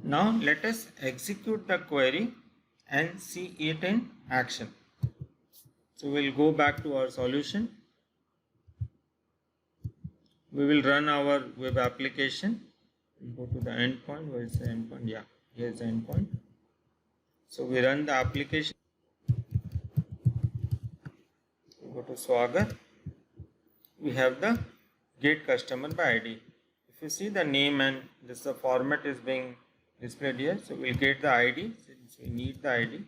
Now let us execute the query and see it in action. So we'll go back to our solution. We will run our web application. We'll go to the endpoint. Where is the endpoint? Yeah, here's the endpoint. So we run the application. We go to Swagger. We have the get customer by ID. If you see the name and this the format is being displayed here, so we'll get the ID since we need the ID,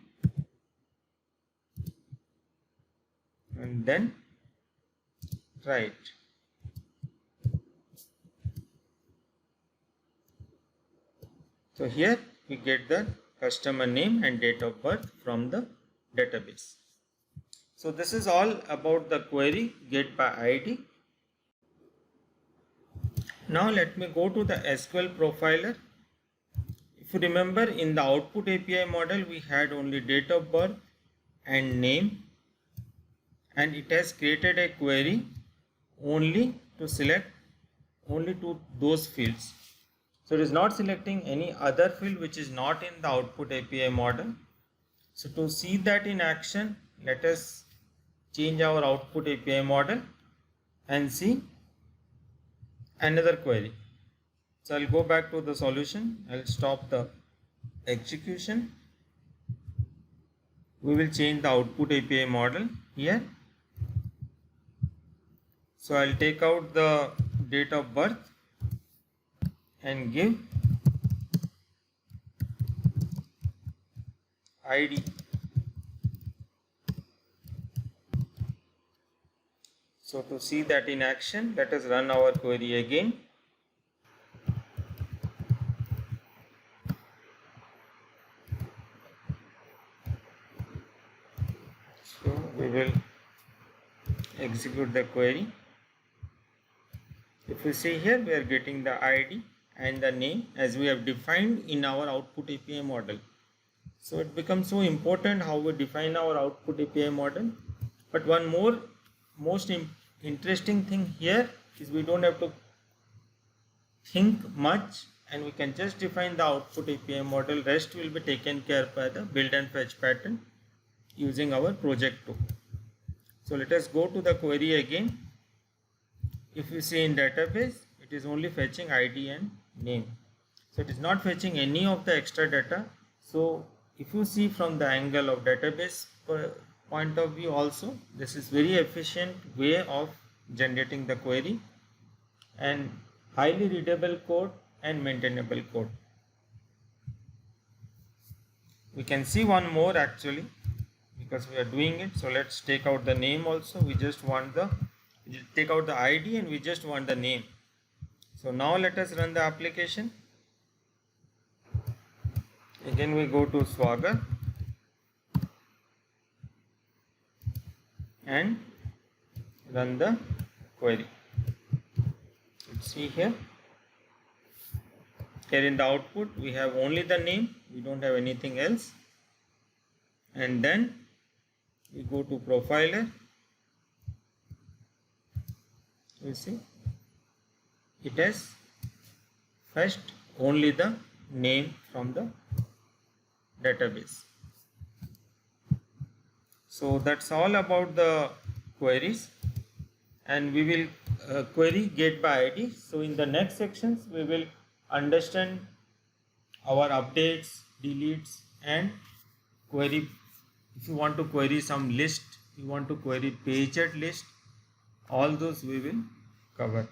and then try it. So here we get the customer name and date of birth from the database. So this is all about the query get by ID. Now let me go to the SQL profiler. If you remember, in the output API model we had only date of birth and name, and it has created a query only to select only to those fields. So it is not selecting any other field which is not in the output API model. So to see that in action, let us change our output API model and see another query. So I'll go back to the solution. I'll stop the execution. We will change the output API model here. So I'll take out the date of birth and give ID. So to see that in action, let us run our query again. So we will execute the query. If you see here, we are getting the ID and the name as we have defined in our output API model. So it becomes so important how we define our output API model. But one more most interesting thing here is we don't have to think much and we can just define the output API model. Rest will be taken care by the build and fetch pattern using our project tool. So let us go to the query again. If you see in database, it is only fetching ID and name. So it is not fetching any of the extra data. So if you see from the angle of database point of view also, this is very efficient way of generating the query and highly readable code and maintainable code. We can see one more actually because we are doing it. So let's take out the name also. We just want the take out the ID and we just want the name. So now let us run the application. Again we go to Swagger and run the query. Let's see here. Here in the output we have only the name, we don't have anything else. And then we go to profiler. You see it has fetched only the name from the database. So that's all about the queries, and we will query get by ID. So in the next sections we will understand our updates, deletes, and query. If you want to query some list, you want to query page at list, all those we will cover.